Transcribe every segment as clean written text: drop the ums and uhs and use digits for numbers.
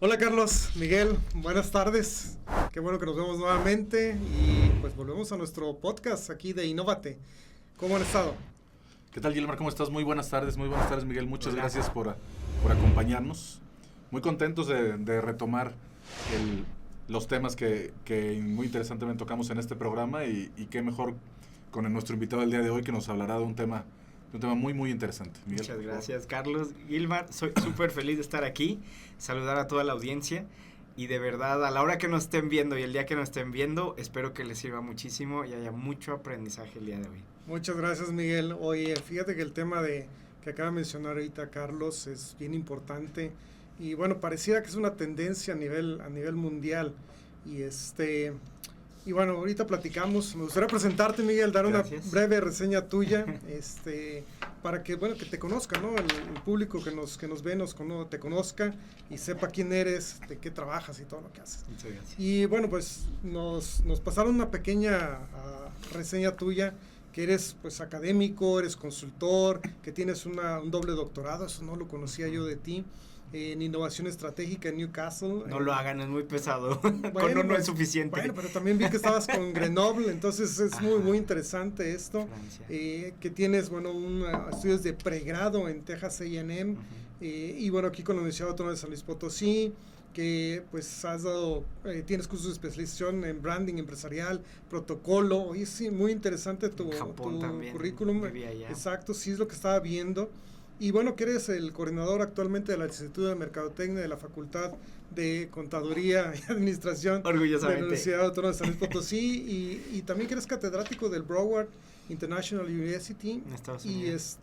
Hola Carlos, Miguel, buenas tardes. Qué bueno que nos vemos nuevamente y pues volvemos a nuestro podcast aquí de Innovate. ¿Cómo han estado? ¿Qué tal, Gilmar? ¿Cómo estás? Muy buenas tardes, Miguel. Muchas gracias por acompañarnos. Muy contentos de retomar los temas que muy interesantemente tocamos en este programa y qué mejor con nuestro invitado del día de hoy que nos hablará de un tema muy, muy interesante. Miguel, muchas gracias, Carlos. Gilmar, soy súper feliz de estar aquí, saludar a toda la audiencia y de verdad, a la hora que nos estén viendo y el día que nos estén viendo, espero que les sirva muchísimo y haya mucho aprendizaje el día de hoy. Muchas gracias, Miguel. Oye, fíjate que el tema que acaba de mencionar ahorita Carlos es bien importante y bueno, pareciera que es una tendencia a nivel mundial y bueno, ahorita platicamos. Me gustaría presentarte, Miguel, dar Gracias. Una breve reseña tuya, para que te conozca, ¿no? El público que nos ve, te conozca y sepa quién eres, de qué trabajas y todo lo que haces. Muchas gracias. Y bueno, pues nos pasaron una pequeña reseña tuya, que eres pues académico, eres consultor, que tienes un doble doctorado, eso no lo conocía yo de ti. En innovación estratégica en Newcastle. No lo hagan, es muy pesado. Bueno, Con uno pues, es suficiente. Bueno, pero también vi que estabas con Grenoble, entonces es muy interesante esto. Francia. Que tienes, estudios de pregrado en Texas A&M, y bueno, aquí con la Universidad Autónoma de San Luis Potosí, que pues tienes cursos de especialización en branding empresarial, protocolo. Oye, sí, muy interesante tu currículum. Exacto, sí es lo que estaba viendo. Y bueno, que eres el coordinador actualmente de la Licenciatura de Mercadotecnia de la Facultad de Contaduría y Administración de la Universidad Autónoma de San Luis Potosí, y también que eres catedrático del Broward International University en Estados Unidos.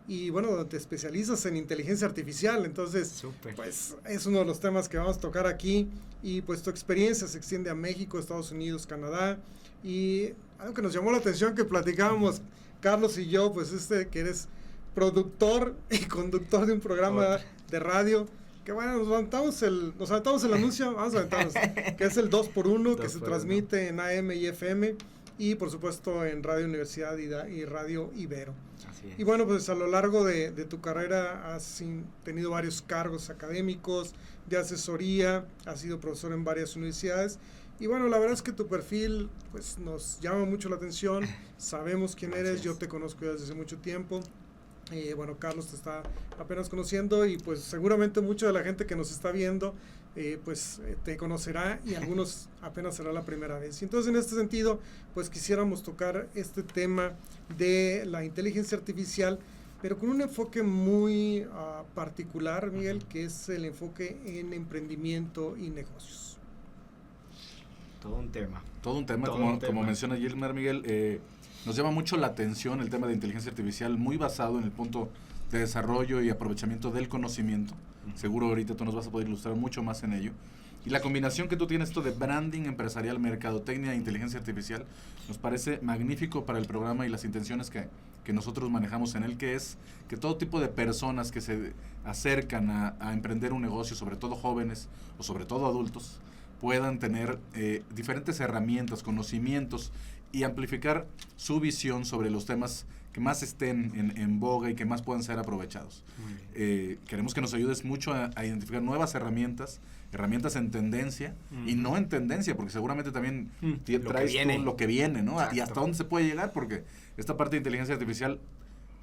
Y bueno, te especializas en inteligencia artificial, entonces Súper. Pues es uno de los temas que vamos a tocar aquí, y pues tu experiencia se extiende a México, Estados Unidos, Canadá, y algo que nos llamó la atención que platicábamos Carlos y yo, pues que eres productor y conductor de un programa de radio, que bueno, nos aventamos el anuncio, vamos a aventarnos, que es el 2x1, que se transmite en AM y FM, y por supuesto en Radio Universidad y Radio Ibero. Así es. Y bueno, pues a lo largo de tu carrera has tenido varios cargos académicos, de asesoría, has sido profesor en varias universidades, y bueno, la verdad es que tu perfil pues nos llama mucho la atención, sabemos quién eres, yo te conozco desde hace mucho tiempo. Bueno, Carlos te está apenas conociendo, y pues seguramente mucha de la gente que nos está viendo te conocerá, y algunos apenas será la primera vez. Y entonces en este sentido pues quisiéramos tocar este tema de la inteligencia artificial, pero con un enfoque muy particular, Miguel, que es el enfoque en emprendimiento y negocios. Todo un tema, como menciona Gilmar, Miguel, nos llama mucho la atención el tema de inteligencia artificial, muy basado en el punto de desarrollo y aprovechamiento del conocimiento. Seguro ahorita tú nos vas a poder ilustrar mucho más en ello. Y la combinación que tú tienes esto de branding empresarial, mercadotecnia e inteligencia artificial, nos parece magnífico para el programa y las intenciones que nosotros manejamos en él, que es que todo tipo de personas que se acercan a emprender un negocio, sobre todo jóvenes o sobre todo adultos, puedan tener diferentes herramientas, conocimientos y amplificar su visión sobre los temas que más estén en boga y que más puedan ser aprovechados. Queremos que nos ayudes mucho a identificar nuevas herramientas en tendencia y no en tendencia, porque seguramente también traes tú lo que viene, ¿no? Exacto. Y hasta dónde se puede llegar, porque esta parte de inteligencia artificial,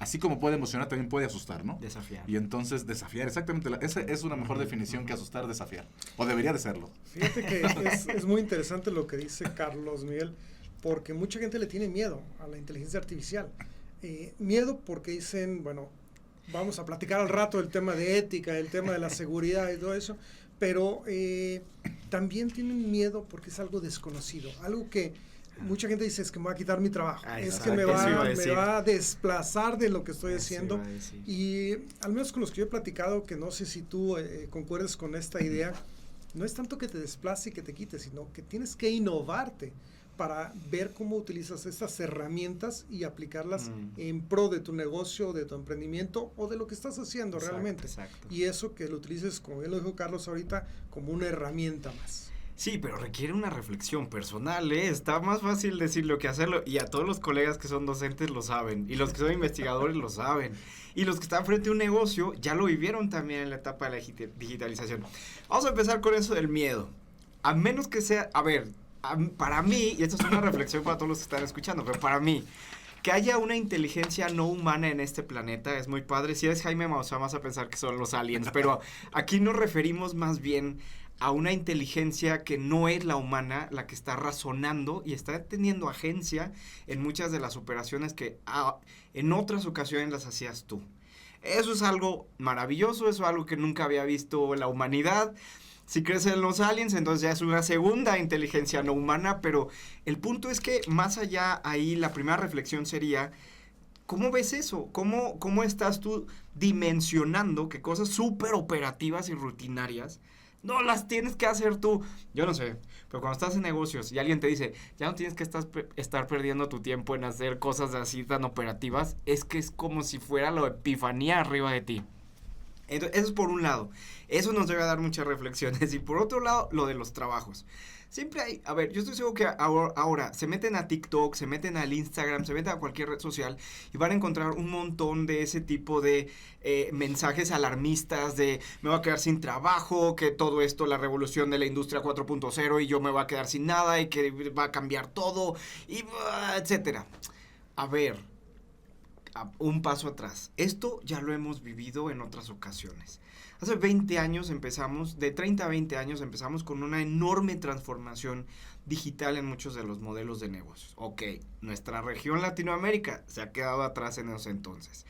así como puede emocionar, también puede asustar, ¿no? Desafiar. Y entonces desafiar, exactamente. Esa es una mejor definición que asustar, desafiar. O debería de serlo. Fíjate que es muy interesante lo que dice Carlos, Miguel, porque mucha gente le tiene miedo a la inteligencia artificial. Miedo porque dicen, bueno, vamos a platicar al rato del tema de ética, el tema de la seguridad y todo eso, pero también tienen miedo porque es algo desconocido, algo que mucha gente dice, es que me va a quitar mi trabajo, es que me va a desplazar de lo que estoy haciendo. Y al menos con los que yo he platicado, que no sé si tú concuerdes con esta idea, no es tanto que te desplace y que te quite, sino que tienes que innovarte para ver cómo utilizas estas herramientas y aplicarlas en pro de tu negocio, de tu emprendimiento o de lo que estás haciendo realmente. Exacto. Y eso que lo utilices, como bien lo dijo Carlos ahorita, como una herramienta más. Sí, pero requiere una reflexión personal, ¿eh? Está más fácil decirlo que hacerlo. Y a todos los colegas que son docentes lo saben. Y los que son investigadores lo saben. Y los que están frente a un negocio ya lo vivieron también en la etapa de la digitalización. Vamos a empezar con eso del miedo. A menos que sea, a ver, para mí, y esto es una reflexión para todos los que están escuchando, pero para mí, que haya una inteligencia no humana en este planeta es muy padre. Si eres Jaime Maussan vas a pensar que son los aliens, pero aquí nos referimos más bien a una inteligencia que no es la humana, la que está razonando y está teniendo agencia en muchas de las operaciones que en otras ocasiones las hacías tú. Eso es algo maravilloso, eso es algo que nunca había visto la humanidad. Si crees en los aliens, entonces ya es una segunda inteligencia no humana, pero el punto es que más allá ahí la primera reflexión sería, ¿cómo ves eso? ¿Cómo estás tú dimensionando que cosas súper operativas y rutinarias no las tienes que hacer tú? Yo no sé, pero cuando estás en negocios y alguien te dice, ya no tienes que estar perdiendo tu tiempo en hacer cosas así tan operativas, es que es como si fuera la epifanía arriba de ti. Entonces, eso es por un lado. Eso nos debe dar muchas reflexiones. Y por otro lado, lo de los trabajos. Siempre hay, a ver, yo estoy seguro que ahora se meten a TikTok, se meten al Instagram, se meten a cualquier red social y van a encontrar un montón de ese tipo de mensajes alarmistas de me voy a quedar sin trabajo, que todo esto, la revolución de la industria 4.0 y yo me voy a quedar sin nada y que va a cambiar todo, y etcétera. A ver, un paso atrás. Esto ya lo hemos vivido en otras ocasiones. Hace 20 años empezamos, de 30 a 20 años empezamos con una enorme transformación digital en muchos de los modelos de negocios. Ok, nuestra región Latinoamérica se ha quedado atrás en esos entonces.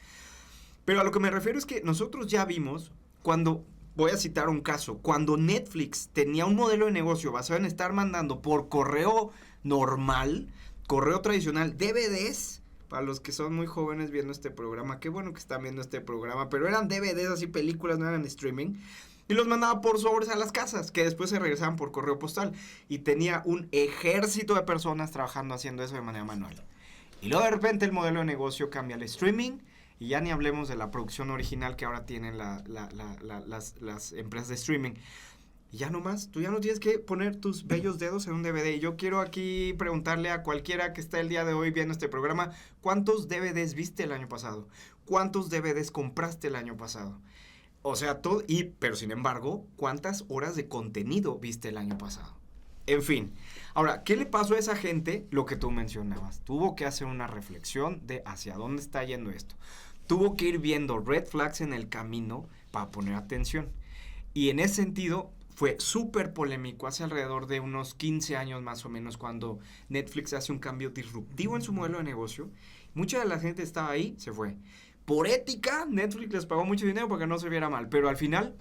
Pero a lo que me refiero es que nosotros ya vimos cuando, voy a citar un caso, cuando Netflix tenía un modelo de negocio basado en estar mandando por correo normal, correo tradicional, DVDs. Para los que son muy jóvenes viendo este programa, qué bueno que están viendo este programa, pero eran DVDs así, películas, no eran streaming, y los mandaba por sobres a las casas, que después se regresaban por correo postal, y tenía un ejército de personas trabajando haciendo eso de manera manual. Y luego de repente el modelo de negocio cambia al streaming, y ya ni hablemos de la producción original que ahora tienen las empresas de streaming. Y ya nomás, tú ya no tienes que poner tus bellos dedos en un DVD. Y yo quiero aquí preguntarle a cualquiera que está el día de hoy viendo este programa, ¿cuántos DVDs viste el año pasado? ¿Cuántos DVDs compraste el año pasado? O sea, todo, pero sin embargo, ¿cuántas horas de contenido viste el año pasado? En fin, ahora, ¿qué le pasó a esa gente? Lo que tú mencionabas, tuvo que hacer una reflexión de hacia dónde está yendo esto. Tuvo que ir viendo red flags en el camino para poner atención. Y en ese sentido fue súper polémico hace alrededor de unos 15 años más o menos cuando Netflix hace un cambio disruptivo en su modelo de negocio. Mucha de la gente estaba ahí, se fue. Por ética, Netflix les pagó mucho dinero para que no se viera mal, pero al final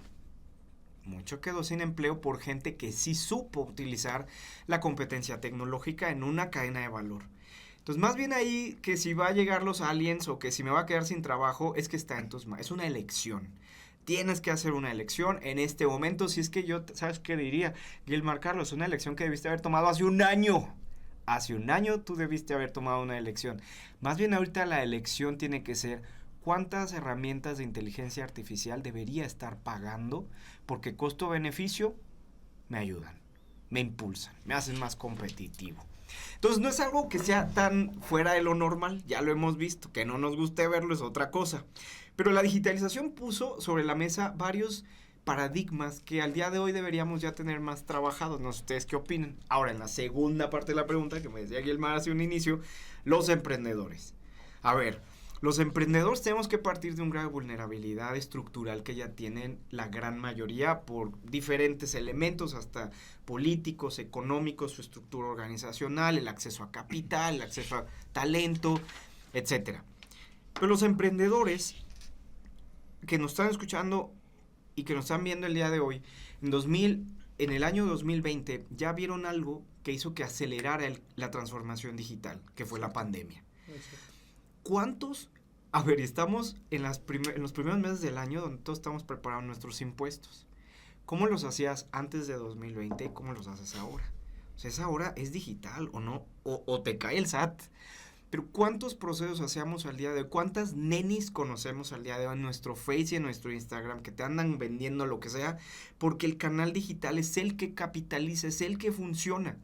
mucho quedó sin empleo por gente que sí supo utilizar la competencia tecnológica en una cadena de valor. Entonces, más bien ahí que si va a llegar los aliens o que si me va a quedar sin trabajo, es que está en tus manos, es una elección. Tienes que hacer una elección en este momento. Si es que yo, ¿sabes qué diría? Gilmar Carlos, una elección que debiste haber tomado hace un año. Hace un año tú debiste haber tomado una elección. Más bien ahorita la elección tiene que ser cuántas herramientas de inteligencia artificial debería estar pagando porque costo-beneficio me ayudan, me impulsan, me hacen más competitivo. Entonces no es algo que sea tan fuera de lo normal, ya lo hemos visto, que no nos guste verlo es otra cosa. Pero la digitalización puso sobre la mesa varios paradigmas que al día de hoy deberíamos ya tener más trabajados. No sé ustedes qué opinan. Ahora, en la segunda parte de la pregunta, que me decía Gilmar hace un inicio, los emprendedores. A ver, los emprendedores tenemos que partir de un grado de vulnerabilidad estructural que ya tienen la gran mayoría por diferentes elementos, hasta políticos, económicos, su estructura organizacional, el acceso a capital, el acceso a talento, etcétera. Pero los emprendedores que nos están escuchando y que nos están viendo el día de hoy, en el año 2020 ya vieron algo que hizo que acelerara la transformación digital, que fue la pandemia. ¿Cuántos? A ver, estamos en los primeros meses del año donde todos estamos preparando nuestros impuestos. ¿Cómo los hacías antes de 2020 y cómo los haces ahora? O sea, esa hora es digital o no, o te cae el SAT. Pero ¿cuántos procesos hacemos al día de hoy? ¿Cuántas nenis conocemos al día de hoy en nuestro Face y en nuestro Instagram que te andan vendiendo lo que sea? Porque el canal digital es el que capitaliza, es el que funciona.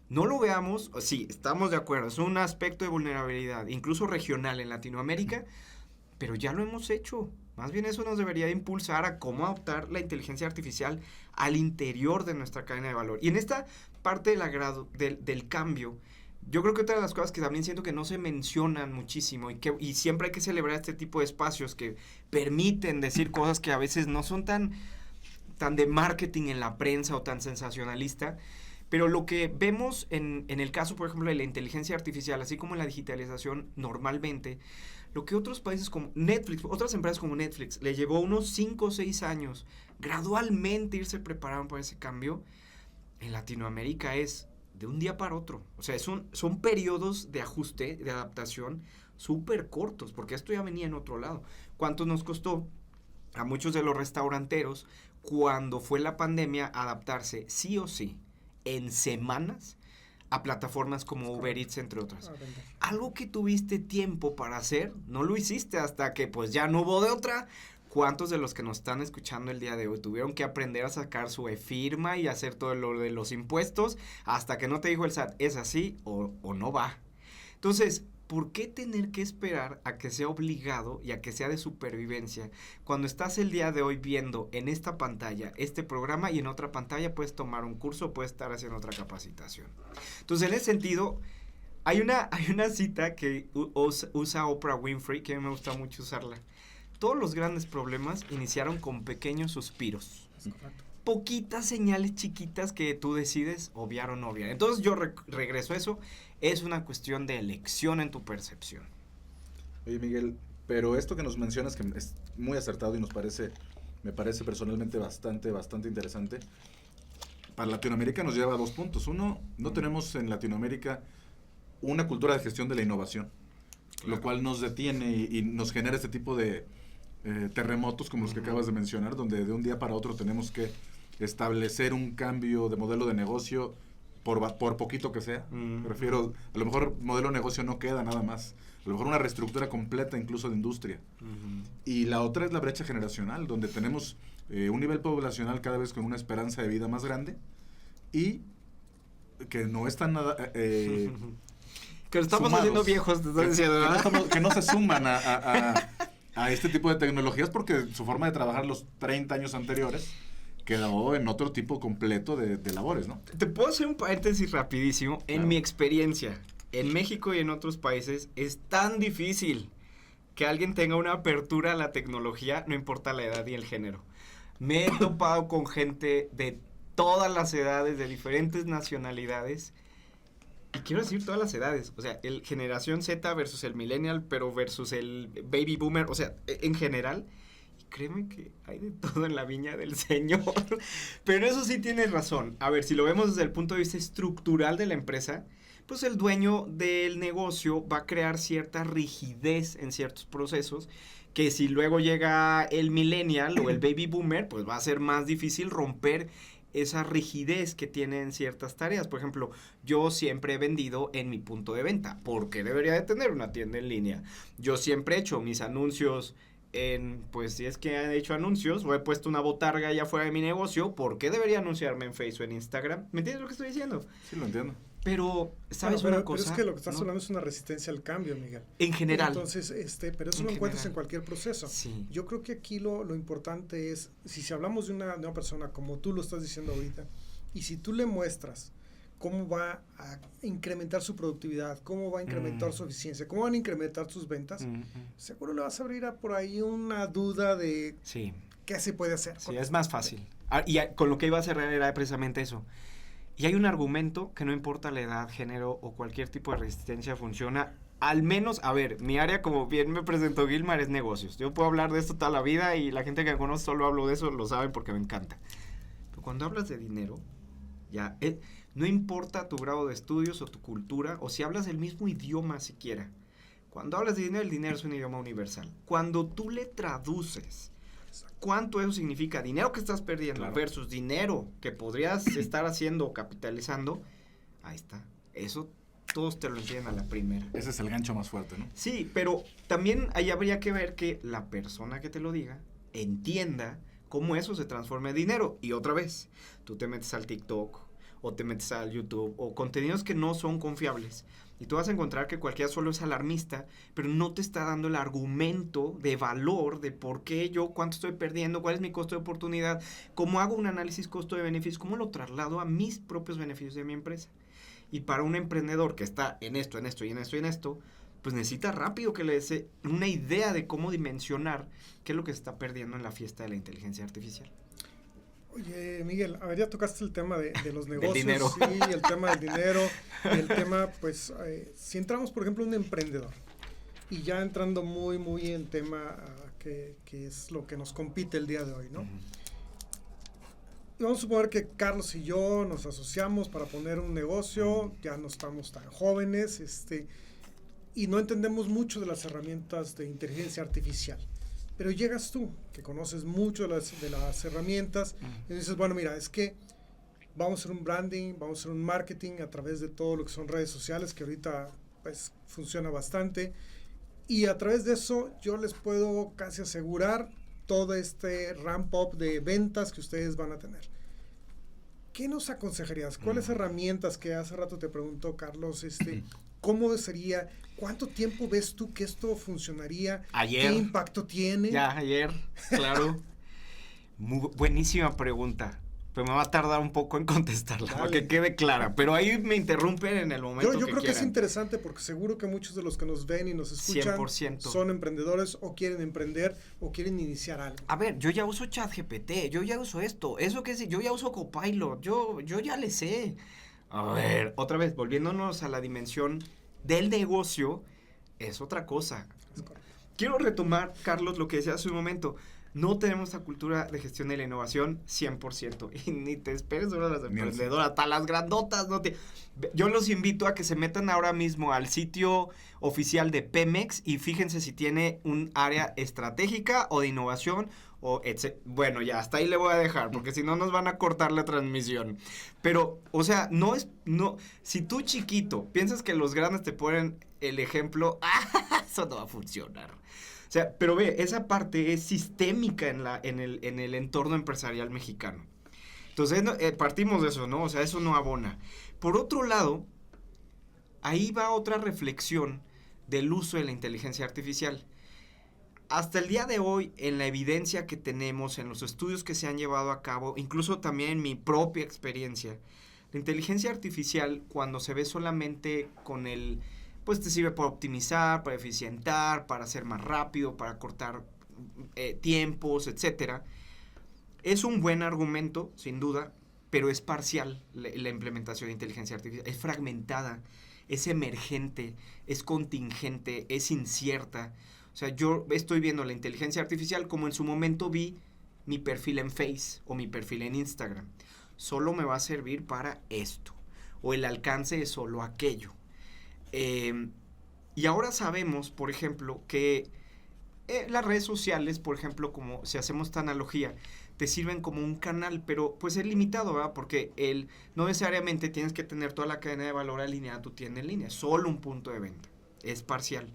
No lo veamos, sí, estamos de acuerdo, es un aspecto de vulnerabilidad, incluso regional en Latinoamérica, pero ya lo hemos hecho. Más bien eso nos debería de impulsar a cómo adoptar la inteligencia artificial al interior de nuestra cadena de valor. Y en esta parte del cambio, yo creo que otra de las cosas que también siento que no se mencionan muchísimo y siempre hay que celebrar este tipo de espacios que permiten decir cosas que a veces no son tan de marketing en la prensa o tan sensacionalista, pero lo que vemos en el caso, por ejemplo, de la inteligencia artificial, así como en la digitalización normalmente, lo que otros países como Netflix, otras empresas como Netflix, le llevó unos 5 o 6 años gradualmente irse preparando para ese cambio, en Latinoamérica es de un día para otro. O sea, son periodos de ajuste, de adaptación súper cortos, porque esto ya venía en otro lado. ¿Cuánto nos costó a muchos de los restauranteros cuando fue la pandemia adaptarse sí o sí en semanas a plataformas como Uber Eats, entre otras? Algo que tuviste tiempo para hacer, no lo hiciste hasta que pues ya no hubo de otra. ¿Cuántos de los que nos están escuchando el día de hoy tuvieron que aprender a sacar su e-firma y hacer todo lo de los impuestos hasta que no te dijo el SAT, es así o no va? Entonces, ¿por qué tener que esperar a que sea obligado y a que sea de supervivencia cuando estás el día de hoy viendo en esta pantalla este programa y en otra pantalla puedes tomar un curso, puedes estar haciendo otra capacitación? Entonces, en ese sentido, hay una cita que usa Oprah Winfrey, que a mí me gusta mucho usarla. Todos los grandes problemas iniciaron con pequeños suspiros. Poquitas señales chiquitas que tú decides obviar o no obviar. Entonces yo regreso a eso. Es una cuestión de elección en tu percepción. Oye, Miguel, pero esto que nos mencionas que es muy acertado y me parece personalmente bastante interesante. Para Latinoamérica nos lleva a 2 puntos. Uno, no tenemos en Latinoamérica una cultura de gestión de la innovación, claro, lo cual nos detiene y nos genera este tipo de terremotos como los que acabas de mencionar, donde de un día para otro tenemos que establecer un cambio de modelo de negocio por poquito que sea. Me refiero, a lo mejor modelo de negocio no queda nada más, a lo mejor una reestructura completa incluso de industria. Y la otra es la brecha generacional, donde tenemos un nivel poblacional cada vez con una esperanza de vida más grande y que no están nada... que estamos haciendo viejos, te estoy diciendo, ¿verdad? Que no se suman a este tipo de tecnologías porque su forma de trabajar los 30 años anteriores quedó en otro tipo completo de labores, ¿no? Te puedo hacer un paréntesis rapidísimo. Claro. En mi experiencia, en México y en otros países, es tan difícil que alguien tenga una apertura a la tecnología, no importa la edad y el género. Me he topado con gente de todas las edades, de diferentes nacionalidades, y quiero decir todas las edades, o sea, el generación Z versus el millennial, pero versus el baby boomer, o sea, en general, y créeme que hay de todo en la viña del Señor, pero eso sí tienes razón. A ver, si lo vemos desde el punto de vista estructural de la empresa, pues el dueño del negocio va a crear cierta rigidez en ciertos procesos, que si luego llega el millennial o el baby boomer, pues va a ser más difícil romper esa rigidez que tienen ciertas tareas. Por ejemplo, yo siempre he vendido en mi punto de venta. ¿Por qué debería de tener una tienda en línea? Yo siempre he hecho mis anuncios pues si es que he hecho anuncios o he puesto una botarga allá afuera de mi negocio, ¿por qué debería anunciarme en Facebook o en Instagram? ¿Me entiendes lo que estoy diciendo? Sí, lo entiendo. Pero, ¿sabes una cosa? Pero es que lo que estás hablando es una resistencia al cambio, Miguel. En general. Entonces, pero eso lo encuentras en cualquier proceso. Sí. Yo creo que aquí lo importante es, si hablamos de una persona como tú lo estás diciendo ahorita, y si tú le muestras cómo va a incrementar su productividad, cómo va a incrementar su eficiencia, cómo van a incrementar sus ventas, seguro le vas a abrir por ahí una duda de qué se puede hacer. Sí, es más fácil. Y con lo que iba a cerrar era precisamente eso. Y hay un argumento que no importa la edad, género o cualquier tipo de resistencia funciona. Al menos, a ver, mi área, como bien me presentó Gilmar, es negocios. Yo puedo hablar de esto toda la vida y la gente que me conoce solo hablo de eso, lo saben porque me encanta. Pero cuando hablas de dinero, ya, no importa tu grado de estudios o tu cultura, o si hablas el mismo idioma siquiera. Cuando hablas de dinero, el dinero es un idioma universal. Cuando tú le traduces cuánto eso significa, dinero que estás perdiendo versus dinero que podrías estar haciendo o capitalizando, ahí está. Eso todos te lo enseñan a la primera. Ese es el gancho más fuerte, ¿no? Sí, pero también ahí habría que ver que la persona que te lo diga entienda cómo eso se transforma en dinero. Y otra vez, tú te metes al TikTok o te metes al YouTube o contenidos que no son confiables y tú vas a encontrar que cualquiera solo es alarmista, pero no te está dando el argumento de valor de por qué yo, cuánto estoy perdiendo, cuál es mi costo de oportunidad, cómo hago un análisis costo de beneficios, cómo lo traslado a mis propios beneficios de mi empresa. Y para un emprendedor que está en esto, en esto y en esto y en esto, pues necesita rápido que le dé una idea de cómo dimensionar qué es lo que se está perdiendo en la fiesta de la inteligencia artificial. Oye, Miguel, a ver, ya tocaste el tema de los negocios. Del dinero. Sí, el tema del dinero, el tema, pues, si entramos, por ejemplo, un emprendedor, y ya entrando muy, muy en tema que es lo que nos compite el día de hoy, ¿no? Uh-huh. Y vamos a suponer que Carlos y yo nos asociamos para poner un negocio, ya no estamos tan jóvenes, y no entendemos mucho de las herramientas de inteligencia artificial. Pero llegas tú, que conoces mucho de las herramientas, y dices, bueno, mira, es que vamos a hacer un branding, vamos a hacer un marketing a través de todo lo que son redes sociales, que ahorita pues funciona bastante, y a través de eso yo les puedo casi asegurar todo este ramp up de ventas que ustedes van a tener. ¿Qué nos aconsejarías? ¿Cuáles herramientas que hace rato te preguntó Carlos, cómo sería? ¿Cuánto tiempo ves tú que esto funcionaría? Ayer. ¿Qué impacto tiene? Ya, ayer, claro. Buenísima pregunta. Pero me va a tardar un poco en contestarla, para que quede clara. Pero ahí me interrumpen en el momento yo creo que que es interesante porque seguro que muchos de los que nos ven y nos escuchan 100%. Son emprendedores o quieren emprender o quieren iniciar algo. A ver, yo ya uso ChatGPT, yo ya uso esto, eso que sí, yo ya uso Copilot, yo ya le sé. A ver, otra vez, volviéndonos a la dimensión del negocio, es otra cosa. Quiero retomar, Carlos, lo que decía hace un momento. No tenemos la cultura de gestión de la innovación 100%. Y ni te esperes solo las emprendedoras, hasta las grandotas. Yo los invito a que se metan ahora mismo al sitio oficial de Pemex y fíjense si tiene un área estratégica o de innovación. Bueno, ya, hasta ahí le voy a dejar, porque si no nos van a cortar la transmisión. Pero, o sea, si tú chiquito piensas que los grandes te ponen el ejemplo, eso no va a funcionar. O sea, pero ve, esa parte es sistémica en el entorno empresarial mexicano. Entonces, partimos de eso, ¿no? O sea, eso no abona. Por otro lado, ahí va otra reflexión del uso de la inteligencia artificial. Hasta el día de hoy, en la evidencia que tenemos, en los estudios que se han llevado a cabo, incluso también en mi propia experiencia, la inteligencia artificial, cuando se ve solamente con pues te sirve para optimizar, para eficientar, para hacer más rápido, para cortar tiempos, etcétera. Es un buen argumento, sin duda, pero es parcial la implementación de inteligencia artificial. Es fragmentada, es emergente, es contingente, es incierta. O sea, yo estoy viendo la inteligencia artificial como en su momento vi mi perfil en Face o mi perfil en Instagram. Solo me va a servir para esto. O el alcance es solo aquello. Y ahora sabemos, por ejemplo, que las redes sociales, por ejemplo, como si hacemos esta analogía, te sirven como un canal, pero pues es limitado, ¿verdad? Porque no necesariamente tienes que tener toda la cadena de valor alineada a tu tienda en línea, solo un punto de venta, es parcial.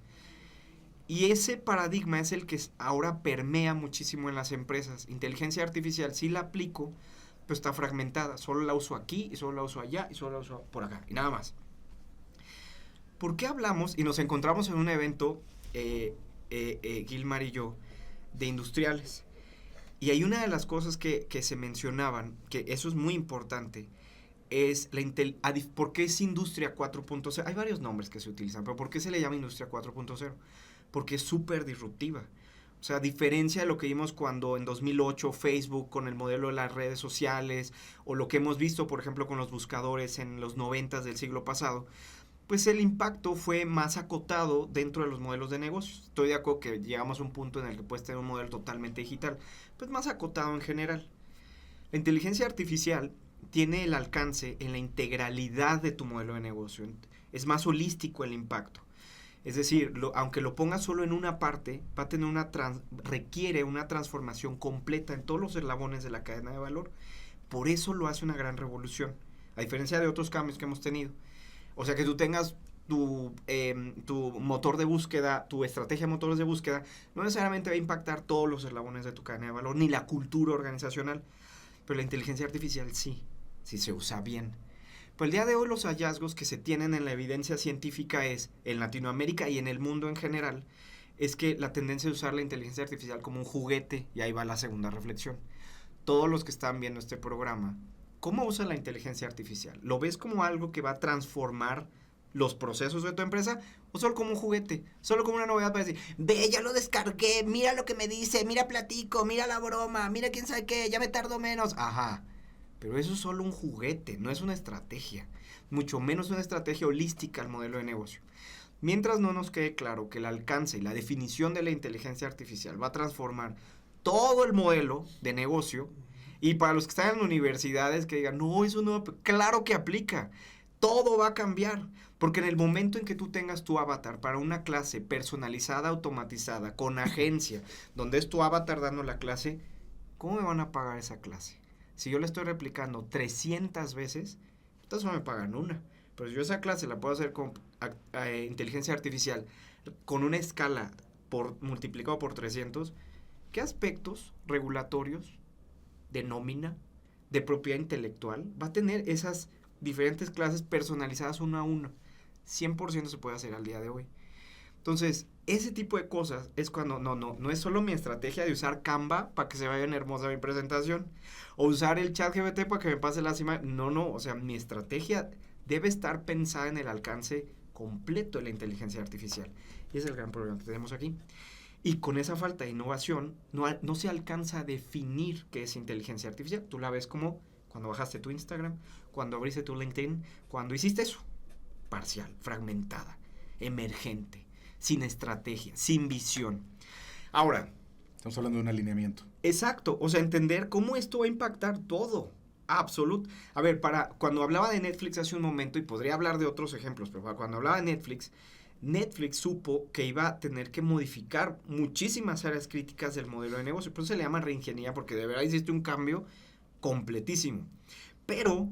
Y ese paradigma es el que ahora permea muchísimo en las empresas. Inteligencia artificial, si la aplico, pues está fragmentada, solo la uso aquí, y solo la uso allá, y solo la uso por acá, y nada más. ¿Por qué hablamos y nos encontramos en un evento, Gilmar y yo, de industriales? Y hay una de las cosas que se mencionaban, que eso es muy importante, es ¿por qué es Industria 4.0? Hay varios nombres que se utilizan, pero ¿por qué se le llama Industria 4.0? Porque es súper disruptiva. O sea, a diferencia de lo que vimos cuando en 2008 Facebook con el modelo de las redes sociales, o lo que hemos visto, por ejemplo, con los buscadores en los 90s del siglo pasado, pues el impacto fue más acotado dentro de los modelos de negocios. Estoy de acuerdo que llegamos a un punto en el que puedes tener un modelo totalmente digital, pues más acotado en general. La inteligencia artificial tiene el alcance en la integralidad de tu modelo de negocio. Es más holístico el impacto. Es decir, aunque lo pongas solo en una parte, va a tener requiere una transformación completa en todos los eslabones de la cadena de valor. Por eso lo hace una gran revolución, a diferencia de otros cambios que hemos tenido. O sea, que tú tengas tu motor de búsqueda, tu estrategia de motores de búsqueda, no necesariamente va a impactar todos los eslabones de tu cadena de valor, ni la cultura organizacional, pero la inteligencia artificial sí, si se usa bien. Pues el día de hoy los hallazgos que se tienen en la evidencia científica en Latinoamérica y en el mundo en general, es que la tendencia de usar la inteligencia artificial como un juguete, y ahí va la segunda reflexión. Todos los que están viendo este programa, ¿cómo usa la inteligencia artificial? ¿Lo ves como algo que va a transformar los procesos de tu empresa o solo como un juguete? Solo como una novedad para decir, ve, ya lo descargué, mira lo que me dice, mira platico, mira la broma, mira quién sabe qué, ya me tardo menos. Ajá, pero eso es solo un juguete, no es una estrategia, mucho menos una estrategia holística al modelo de negocio. Mientras no nos quede claro que el alcance y la definición de la inteligencia artificial va a transformar todo el modelo de negocio, y para los que están en universidades que digan, no, eso no, claro que aplica, todo va a cambiar, porque en el momento en que tú tengas tu avatar para una clase personalizada, automatizada, con agencia, donde es tu avatar dando la clase, ¿cómo me van a pagar esa clase? Si yo la estoy replicando 300 veces, entonces no me pagan una. Pero si yo esa clase la puedo hacer con inteligencia artificial, con una escala multiplicado por 300, ¿qué aspectos regulatorios de nómina, de propiedad intelectual va a tener esas diferentes clases personalizadas una a una? 100% se puede hacer al día de hoy. Entonces, ese tipo de cosas es cuando no es solo mi estrategia de usar Canva para que se vaya hermosa mi presentación, o usar el ChatGPT para que me pase las imágenes. No, o sea, mi estrategia debe estar pensada en el alcance completo de la inteligencia artificial. Y ese es el gran problema que tenemos aquí. Y con esa falta de innovación, no se alcanza a definir qué es inteligencia artificial. Tú la ves como cuando bajaste tu Instagram, cuando abriste tu LinkedIn, cuando hiciste eso. Parcial, fragmentada, emergente, sin estrategia, sin visión. Ahora, estamos hablando de un alineamiento. Exacto, o sea, entender cómo esto va a impactar todo. Absoluto. A ver, cuando hablaba de Netflix hace un momento, y podría hablar de otros ejemplos, pero cuando hablaba de Netflix supo que iba a tener que modificar muchísimas áreas críticas del modelo de negocio. Por eso se le llama reingeniería, porque de verdad hiciste un cambio completísimo. Pero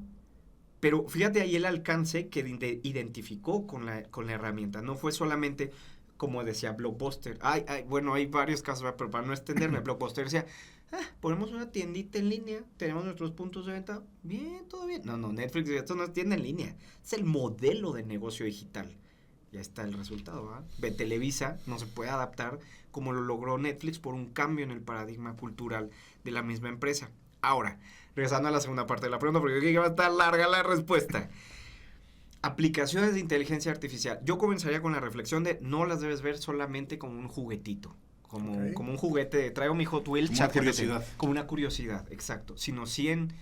fíjate ahí el alcance que identificó con la herramienta. No fue solamente, como decía Blockbuster. Bueno, hay varios casos, pero para no extenderme, Blockbuster decía, ponemos una tiendita en línea, tenemos nuestros puntos de venta, bien, todo bien. No, Netflix, esto no es tienda en línea, es el modelo de negocio digital. Ya está el resultado, ¿eh? Televisa no se puede adaptar como lo logró Netflix por un cambio en el paradigma cultural de la misma empresa. Ahora, regresando a la segunda parte de la pregunta, porque creo que va a estar larga la respuesta. Aplicaciones de inteligencia artificial. Yo comenzaría con la reflexión de no las debes ver solamente como un juguetito, como un juguete, traigo mi Hot Wheels, como una curiosidad. Como una curiosidad, exacto. Sino sí en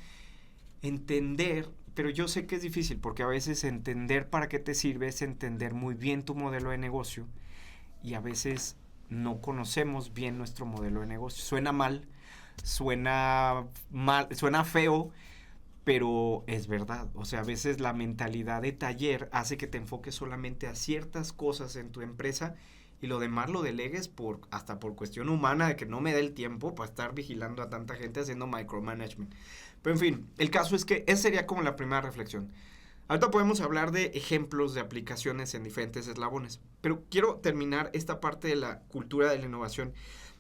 entender, pero yo sé que es difícil, porque a veces entender para qué te sirve es entender muy bien tu modelo de negocio, y a veces no conocemos bien nuestro modelo de negocio. Suena mal, suena feo, pero es verdad. O sea, a veces la mentalidad de taller hace que te enfoques solamente a ciertas cosas en tu empresa y lo demás lo delegues hasta por cuestión humana, de que no me da el tiempo para estar vigilando a tanta gente haciendo micromanagement. Pero en fin, el caso es que esa sería como la primera reflexión. Ahorita podemos hablar de ejemplos de aplicaciones en diferentes eslabones, pero quiero terminar esta parte de la cultura de la innovación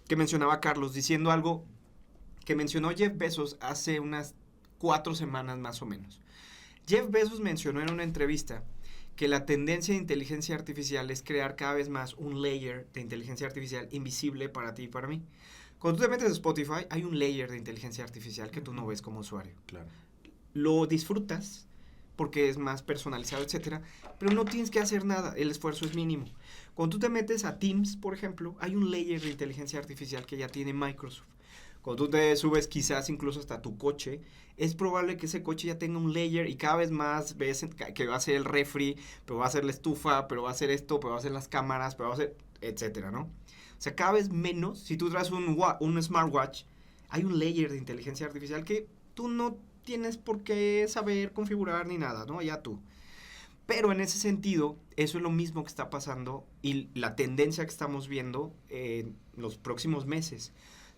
que mencionaba Carlos, diciendo algo que mencionó Jeff Bezos hace unas 4 semanas más o menos. Jeff Bezos mencionó en una entrevista que la tendencia de inteligencia artificial es crear cada vez más un layer de inteligencia artificial invisible para ti y para mí. Cuando tú te metes a Spotify, hay un layer de inteligencia artificial que tú no ves como usuario. Claro. Lo disfrutas porque es más personalizado, etcétera, pero no tienes que hacer nada, el esfuerzo es mínimo. Cuando tú te metes a Teams, por ejemplo, hay un layer de inteligencia artificial que ya tiene Microsoft. Cuando tú te subes quizás incluso hasta tu coche, es probable que ese coche ya tenga un layer y cada vez más ves que va a ser el refri, pero va a ser la estufa, pero va a ser esto, pero va a ser las cámaras, pero va a ser, etcétera, ¿no? O sea, cada vez menos, si tú traes un smartwatch, hay un layer de inteligencia artificial que tú no tienes por qué saber configurar ni nada, ¿no? Ya tú. Pero en ese sentido, eso es lo mismo que está pasando y la tendencia que estamos viendo en los próximos meses.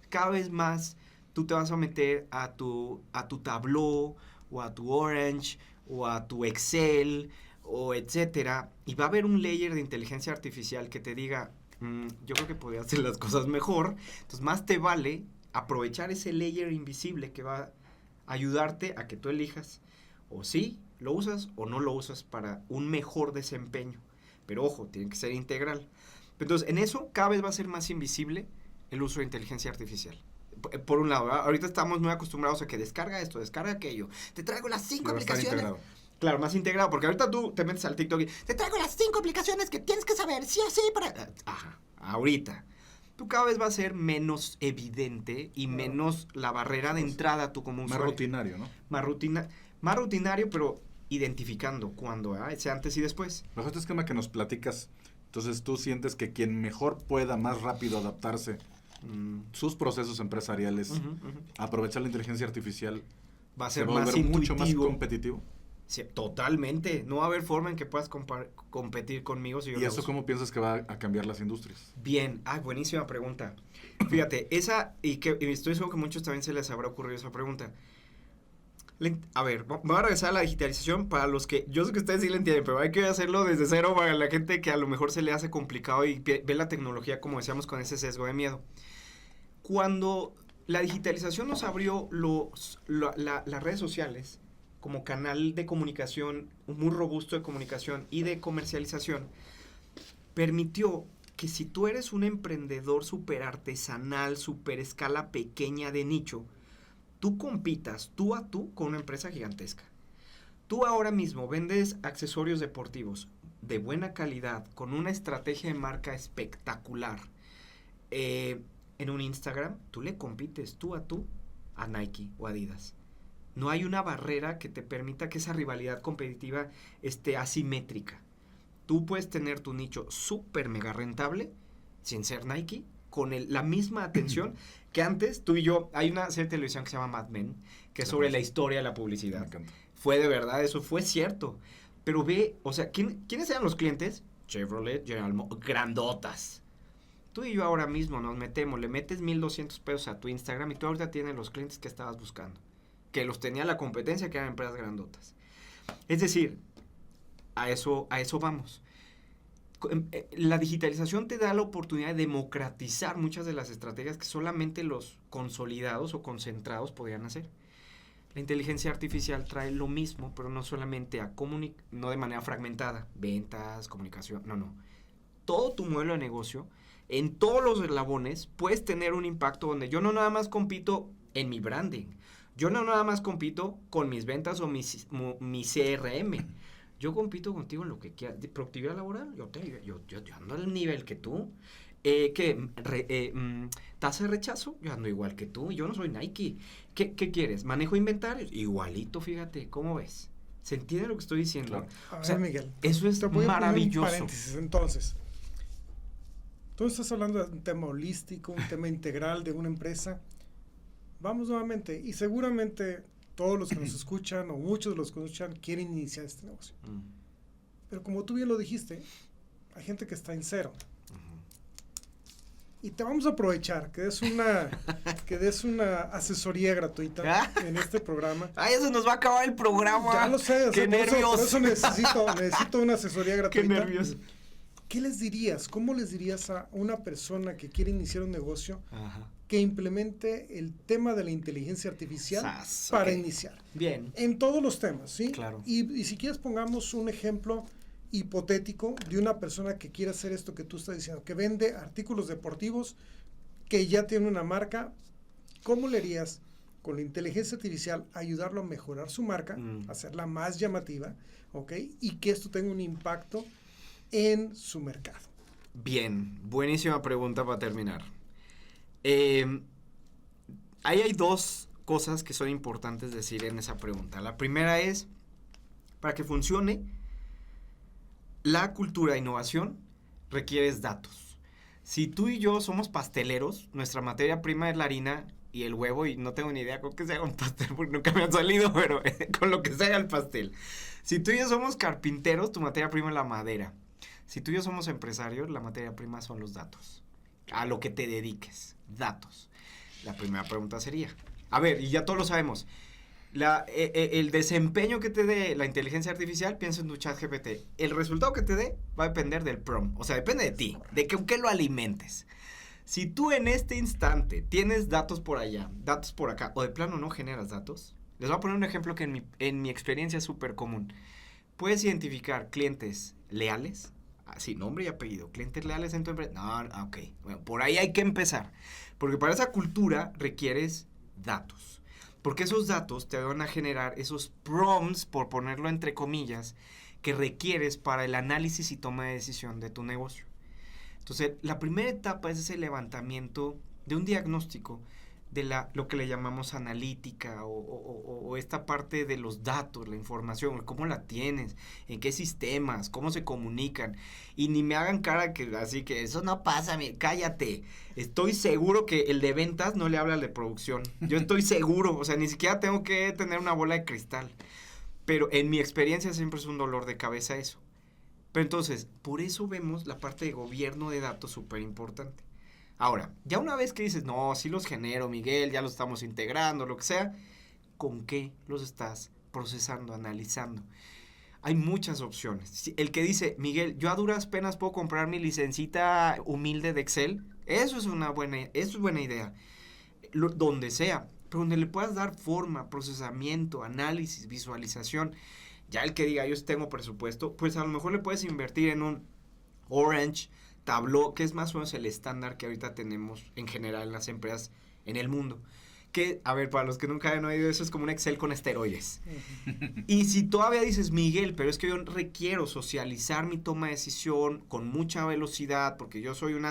Cada vez más tú te vas a meter a tu Tableau o a tu Orange o a tu Excel o etcétera, y va a haber un layer de inteligencia artificial que te diga, yo creo que podría hacer las cosas mejor, entonces más te vale aprovechar ese layer invisible que va a ayudarte a que tú elijas o sí lo usas o no lo usas para un mejor desempeño, pero ojo, tiene que ser integral. Entonces, en eso cada vez va a ser más invisible el uso de inteligencia artificial. Por un lado, ¿verdad? Ahorita estamos muy acostumbrados a que descarga esto, descarga aquello, te traigo las 5 aplicaciones. Claro, más integrado, porque ahorita tú te metes al TikTok y te traigo las 5 aplicaciones que tienes que saber, sí o sí, para... Ajá, ahorita. Tú cada vez va a ser menos evidente y menos la barrera de entrada tú como usuario. Más rutinario, ¿no? Más rutinario, pero identificando cuándo, ese antes y después. Bajo este esquema que nos platicas, entonces tú sientes que quien mejor pueda más rápido adaptarse sus procesos empresariales, aprovechar la inteligencia artificial, va a ser va a más volver mucho más intuitivo. competitivo. Sí, totalmente. No va a haber forma en que puedas competir conmigo si yo ¿Y lo eso uso. cómo piensas que va a cambiar las industrias? Bien. Buenísima pregunta. Fíjate, y estoy seguro que a muchos también se les habrá ocurrido esa pregunta. A ver, voy a regresar a la digitalización para los que, yo sé que ustedes sí la entienden, pero hay que hacerlo desde cero para la gente que a lo mejor se le hace complicado y ve la tecnología, como decíamos, con ese sesgo de miedo. Cuando la digitalización nos abrió las redes sociales como canal de comunicación, muy robusto de comunicación y de comercialización, permitió que si tú eres un emprendedor súper artesanal, súper escala pequeña de nicho, tú compitas tú a tú con una empresa gigantesca. Tú ahora mismo vendes accesorios deportivos de buena calidad, con una estrategia de marca espectacular. En un Instagram, tú le compites tú a Nike o Adidas. No hay una barrera que te permita que esa rivalidad competitiva esté asimétrica. Tú puedes tener tu nicho súper mega rentable, sin ser Nike, con la misma atención que antes tú y yo. Hay una serie de televisión que se llama Mad Men, que es sobre la historia de la publicidad. Me encanta. Fue de verdad, eso fue cierto. Pero o sea, ¿quiénes eran los clientes? Chevrolet, General Motors, grandotas. Tú y yo ahora mismo nos metemos, le metes $1,200 a tu Instagram y tú ahorita tienes los clientes que estabas buscando, que los tenía la competencia, que eran empresas grandotas. Es decir, a eso vamos. La digitalización te da la oportunidad de democratizar muchas de las estrategias que solamente los consolidados o concentrados podían hacer. La inteligencia artificial trae lo mismo, pero no solamente no de manera fragmentada, ventas, comunicación, no. Todo tu modelo de negocio, en todos los eslabones, puedes tener un impacto donde yo no nada más compito en mi branding, yo no nada más compito con mis ventas o mi CRM. Yo compito contigo en lo que quieras. De productividad laboral, yo ando al nivel que tú. Tasa de rechazo, yo ando igual que tú. Yo no soy Nike. ¿Qué quieres? Manejo inventarios, igualito, fíjate. ¿Cómo ves? ¿Se entiende lo que estoy diciendo? Claro. A ver, Miguel, eso es te voy a maravilloso. poner un paréntesis, entonces. Tú estás hablando de un tema holístico, un tema integral de una empresa. Vamos nuevamente, y seguramente todos los que nos escuchan, o muchos de los que nos escuchan, quieren iniciar este negocio. Pero como tú bien lo dijiste, hay gente que está en cero. Y te vamos a aprovechar que des una asesoría gratuita en este programa. ¡Ay, eso nos va a acabar el programa! Ya lo sé. ¡Qué nervios! Por eso necesito una asesoría gratuita. ¡Qué nervios! ¿Qué les dirías? ¿Cómo les dirías a una persona que quiere iniciar un negocio que implemente el tema de la inteligencia artificial para iniciar? Bien. En todos los temas, ¿sí? Claro. Y si quieres pongamos un ejemplo hipotético de una persona que quiere hacer esto que tú estás diciendo, que vende artículos deportivos, que ya tiene una marca. ¿Cómo le harías con la inteligencia artificial ayudarlo a mejorar su marca, hacerla más llamativa, ¿ok? Y que esto tenga un impacto en su mercado? Bien, buenísima pregunta para terminar. Ahí hay dos cosas que son importantes decir en esa pregunta. La primera es, para que funcione, la cultura de innovación requieres datos. Si tú y yo somos pasteleros, nuestra materia prima es la harina y el huevo, y no tengo ni idea con qué se haga un pastel, porque nunca me han salido, pero con lo que se haga el pastel. Si tú y yo somos carpinteros, tu materia prima es la madera. Si tú y yo somos empresarios, la materia prima son los datos. A lo que te dediques, datos. La primera pregunta sería, a ver, y ya todos lo sabemos, El desempeño que te dé la inteligencia artificial, piensa en tu chat GPT. El resultado que te dé va a depender del prompt. O sea, depende de ti, de con qué lo alimentes. Si tú en este instante tienes datos por allá, datos por acá, o de plano no generas datos, les voy a poner un ejemplo que en mi experiencia es súper común. Puedes identificar clientes leales, así, nombre y apellido, clientes leales en tu empresa. No, ok, bueno, por ahí hay que empezar. Porque para esa cultura requieres datos. Porque esos datos te van a generar esos prompts, por ponerlo entre comillas, que requieres para el análisis y toma de decisión de tu negocio. Entonces, la primera etapa es ese levantamiento de un diagnóstico de lo que le llamamos analítica o esta parte de los datos, la información, cómo la tienes, en qué sistemas, cómo se comunican. Y ni me hagan cara así que eso no pasa, cállate. Estoy seguro que el de ventas no le habla al de producción. Yo estoy seguro, o sea, ni siquiera tengo que tener una bola de cristal. Pero en mi experiencia siempre es un dolor de cabeza eso. Pero entonces, por eso vemos la parte de gobierno de datos súper importante. Ahora, ya una vez que dices, no, sí los genero, Miguel, ya los estamos integrando, lo que sea, ¿con qué los estás procesando, analizando? Hay muchas opciones. El que dice, Miguel, yo a duras penas puedo comprar mi licencita humilde de Excel, eso es buena idea. Donde sea, pero donde le puedas dar forma, procesamiento, análisis, visualización. Ya el que diga, yo tengo presupuesto, pues a lo mejor le puedes invertir en un Orange, Tableau, que es más o menos el estándar que ahorita tenemos en general en las empresas en el mundo. Que, a ver, para los que nunca han oído eso, es como un Excel con esteroides. Y si todavía dices, Miguel, pero es que yo requiero socializar mi toma de decisión con mucha velocidad, porque yo soy un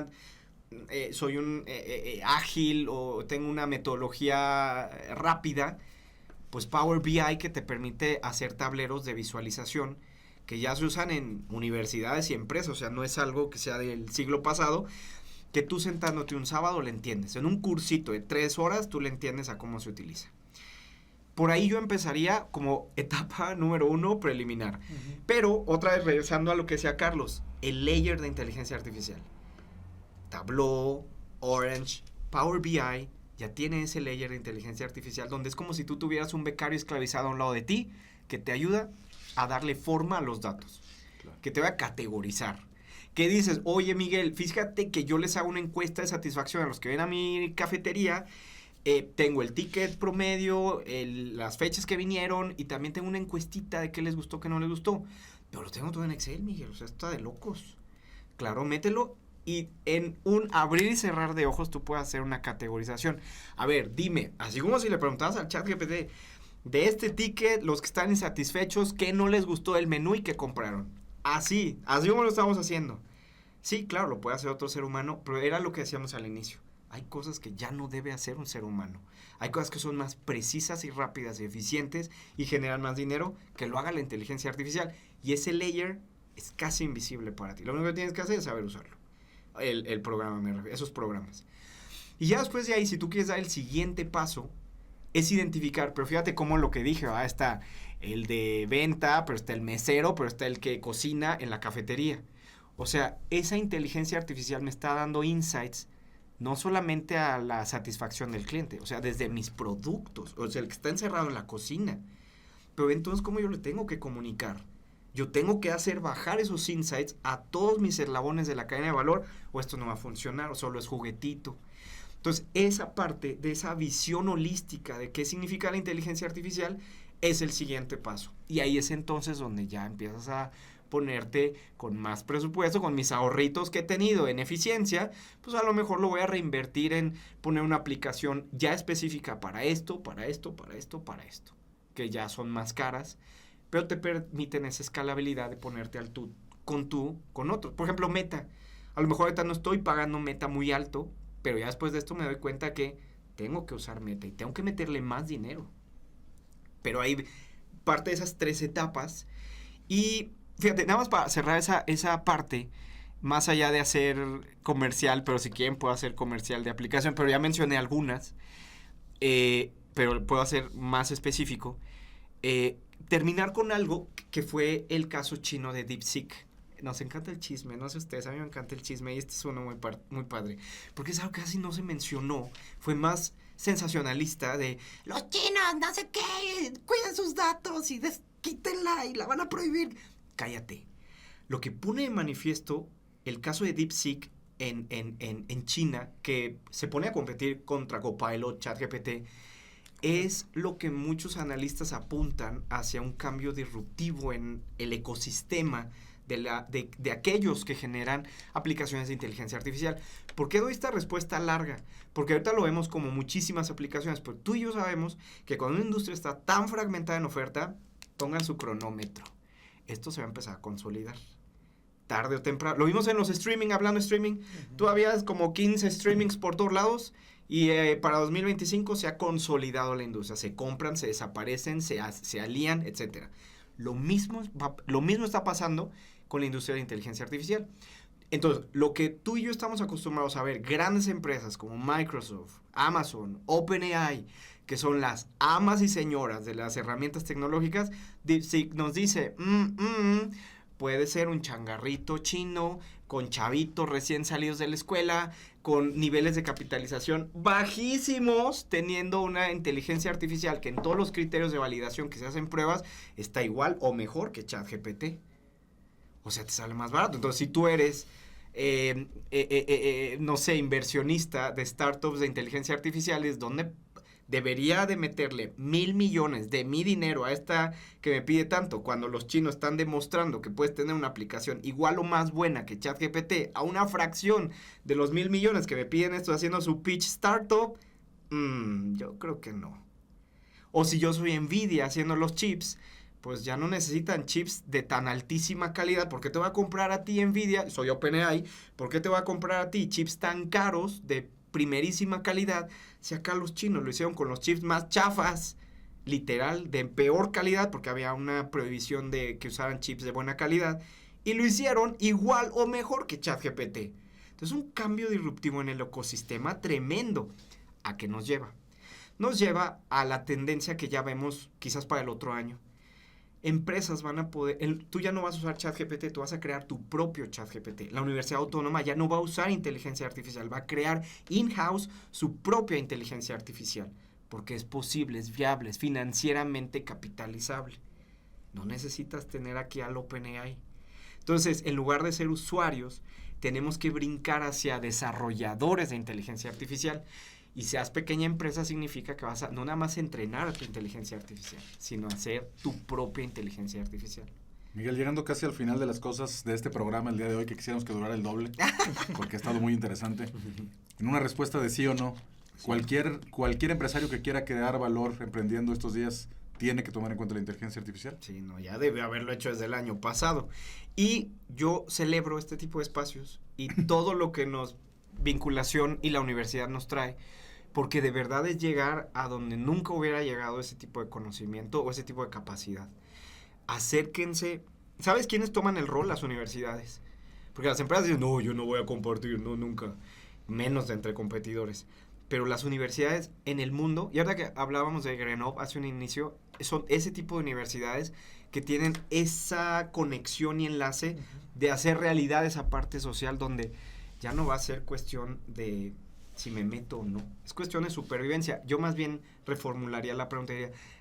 ágil o tengo una metodología rápida, pues Power BI, que te permite hacer tableros de visualización que ya se usan en universidades y empresas, o sea, no es algo que sea del siglo pasado, que tú sentándote un sábado le entiendes. En un cursito de 3 horas tú le entiendes a cómo se utiliza. Por ahí yo empezaría como etapa número 1, preliminar. Pero, otra vez, regresando a lo que decía Carlos, el layer de inteligencia artificial. Tableau, Orange, Power BI, ya tiene ese layer de inteligencia artificial donde es como si tú tuvieras un becario esclavizado a un lado de ti que te ayuda a darle forma a los datos, claro, que te va a categorizar. Que dices, oye Miguel, fíjate que yo les hago una encuesta de satisfacción a los que ven a mi cafetería, tengo el ticket promedio, las fechas que vinieron y también tengo una encuestita de qué les gustó, qué no les gustó, pero lo tengo todo en Excel, Miguel, o sea, está de locos. Claro, mételo. Y en un abrir y cerrar de ojos tú puedes hacer una categorización. A ver, dime, así como si le preguntabas al chat GPT, de este ticket, los que están insatisfechos, ¿qué no les gustó del menú y qué compraron? Así como lo estamos haciendo. Sí, claro, lo puede hacer otro ser humano, pero era lo que decíamos al inicio. Hay cosas que ya no debe hacer un ser humano. Hay cosas que son más precisas y rápidas y eficientes y generan más dinero que lo haga la inteligencia artificial. Y ese layer es casi invisible para ti. Lo único que tienes que hacer es saber usarlo. El programa, me refiero, esos programas. Y ya después de ahí, si tú quieres dar el siguiente paso, es identificar, pero fíjate cómo lo que dije, está el de venta, pero está el mesero, pero está el que cocina en la cafetería. O sea, esa inteligencia artificial me está dando insights, no solamente a la satisfacción del cliente, o sea, desde mis productos, o sea, el que está encerrado en la cocina. Pero entonces, ¿cómo yo le tengo que comunicar? Yo tengo que hacer bajar esos insights a todos mis eslabones de la cadena de valor, o esto no va a funcionar, o solo es juguetito. Entonces, esa parte de esa visión holística de qué significa la inteligencia artificial es el siguiente paso. Y ahí es entonces donde ya empiezas a ponerte con más presupuesto, con mis ahorritos que he tenido en eficiencia, pues a lo mejor lo voy a reinvertir en poner una aplicación ya específica para esto, que ya son más caras, pero te permiten esa escalabilidad de ponerte al tú con otro. Por ejemplo, Meta. A lo mejor ahorita no estoy pagando Meta muy alto, pero ya después de esto me doy cuenta que tengo que usar Meta y tengo que meterle más dinero. Pero hay parte de esas 3 etapas. Y fíjate, nada más para cerrar esa parte, más allá de hacer comercial, pero si quieren puedo hacer comercial de aplicación, pero ya mencioné algunas, pero puedo hacer más específico. Terminar con algo que fue el caso chino de DeepSeek. Nos encanta el chisme, no sé ustedes, a mí me encanta el chisme y este es uno muy padre, porque es algo que casi no se mencionó, fue más sensacionalista de los chinos, no sé qué, cuiden sus datos y quítenla y la van a prohibir. Cállate. Lo que pone de manifiesto el caso de DeepSeek en China, que se pone a competir contra Copilot, ChatGPT, es lo que muchos analistas apuntan hacia un cambio disruptivo en el ecosistema de aquellos que generan aplicaciones de inteligencia artificial. ¿Por qué doy esta respuesta larga? Porque ahorita lo vemos como muchísimas aplicaciones, pero tú y yo sabemos que cuando una industria está tan fragmentada en oferta, pongan su cronómetro. Esto se va a empezar a consolidar. Tarde o temprano. Lo vimos en los streaming, hablando de streaming. Tú habías como 15 streamings por todos lados y para 2025 se ha consolidado la industria. Se compran, se desaparecen, se alían, etc. Lo mismo está pasando con la industria de inteligencia artificial. Entonces, lo que tú y yo estamos acostumbrados a ver, grandes empresas como Microsoft, Amazon, OpenAI, que son las amas y señoras de las herramientas tecnológicas, nos dice, puede ser un changarrito chino, con chavitos recién salidos de la escuela, con niveles de capitalización bajísimos, teniendo una inteligencia artificial que en todos los criterios de validación que se hacen pruebas, está igual o mejor que ChatGPT. O sea, te sale más barato. Entonces, si tú eres, no sé, inversionista de startups de inteligencia artificial, es donde debería de meterle 1,000 millones de mi dinero a esta que me pide tanto, cuando los chinos están demostrando que puedes tener una aplicación igual o más buena que ChatGPT a una fracción de los 1,000 millones que me piden esto haciendo su pitch startup, yo creo que no. O si yo soy Nvidia haciendo los chips, pues ya no necesitan chips de tan altísima calidad. ¿Por qué te voy a comprar a ti Nvidia? Soy OpenAI. ¿Por qué te voy a comprar a ti chips tan caros de primerísima calidad? Si acá los chinos lo hicieron con los chips más chafas, literal, de peor calidad, porque había una prohibición de que usaran chips de buena calidad, y lo hicieron igual o mejor que ChatGPT. Entonces, un cambio disruptivo en el ecosistema tremendo. ¿A qué nos lleva? Nos lleva a la tendencia que ya vemos quizás para el otro año. Empresas van a poder, tú ya no vas a usar ChatGPT, tú vas a crear tu propio ChatGPT. La Universidad Autónoma ya no va a usar inteligencia artificial, va a crear in-house su propia inteligencia artificial, porque es posible, es viable, es financieramente capitalizable. No necesitas tener aquí al OpenAI. Entonces, en lugar de ser usuarios, tenemos que brincar hacia desarrolladores de inteligencia artificial. Y seas pequeña empresa significa que vas a no nada más entrenar a tu inteligencia artificial, sino hacer tu propia inteligencia artificial. Miguel, llegando casi al final de las cosas de este programa el día de hoy, que quisiéramos que durara el doble, porque ha estado muy interesante. En una respuesta de sí o no, cualquier empresario que quiera crear valor emprendiendo estos días, ¿tiene que tomar en cuenta la inteligencia artificial? Sí, no, ya debe haberlo hecho desde el año pasado. Y yo celebro este tipo de espacios y todo lo que vinculación y la universidad nos trae, porque de verdad es llegar a donde nunca hubiera llegado ese tipo de conocimiento o ese tipo de capacidad. Acérquense. ¿Sabes quiénes toman el rol? Las universidades. Porque las empresas dicen, no, yo no voy a compartir, no, nunca. Menos de entre competidores. Pero las universidades en el mundo, y ahora que hablábamos de Grenoble hace un inicio, son ese tipo de universidades que tienen esa conexión y enlace de hacer realidad esa parte social donde ya no va a ser cuestión de si me meto o no. Es cuestión de supervivencia. Yo más bien reformularía la pregunta.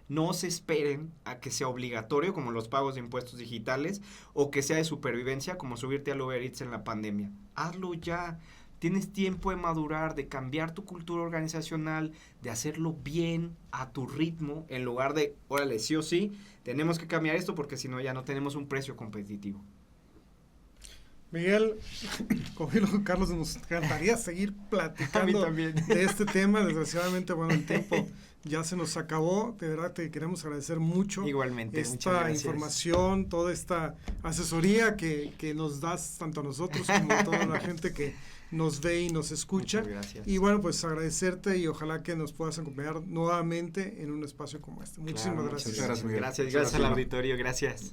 No se esperen a que sea obligatorio, como los pagos de impuestos digitales, o que sea de supervivencia, como subirte al Uber Eats en la pandemia. Hazlo ya. Tienes tiempo de madurar, de cambiar tu cultura organizacional, de hacerlo bien, a tu ritmo, en lugar de, órale, sí o sí, tenemos que cambiar esto porque si no ya no tenemos un precio competitivo. Miguel, como dijo Carlos, nos encantaría seguir platicando de este tema. Desgraciadamente, bueno, el tiempo ya se nos acabó. De verdad te queremos agradecer mucho. Igualmente, esta información, toda esta asesoría que nos das tanto a nosotros como a toda la gente que nos ve y nos escucha. Muchas gracias. Y bueno, pues agradecerte y ojalá que nos puedas acompañar nuevamente en un espacio como este. Muchísimas gracias. Muchas gracias, Miguel. Gracias al auditorio, gracias.